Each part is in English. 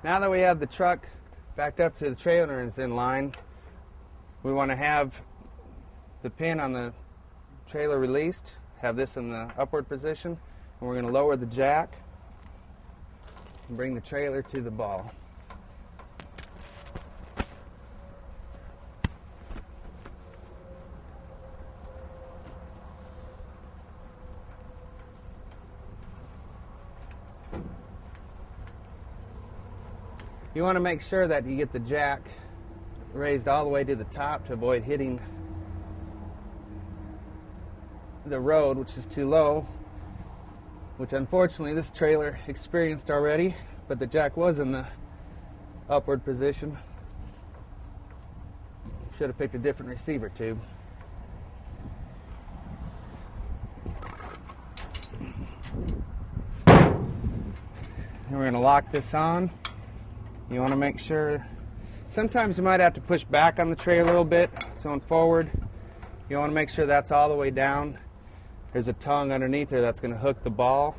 Now that we have the truck backed up to the trailer and it's in line, we want to have the pin on the trailer released, have this in the upward position, and we're going to lower the jack and bring the trailer to the ball. You want to make sure that you get the jack raised all the way to the top to avoid hitting the road, which is too low, which unfortunately this trailer experienced already, but the jack was in the upward position. Should have picked a different receiver tube. And we're going to lock this on. You want to make sure, sometimes you might have to push back on the tray a little bit. It's going forward. You want to make sure that's all the way down. There's a tongue underneath there that's going to hook the ball.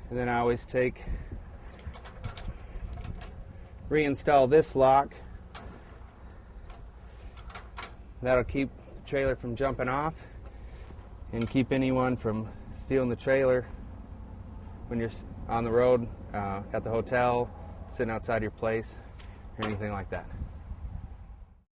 And then I always reinstall this lock. That'll keep the trailer from jumping off and keep anyone from stealing the trailer when you're on the road, at the hotel, sitting outside your place, or anything like that.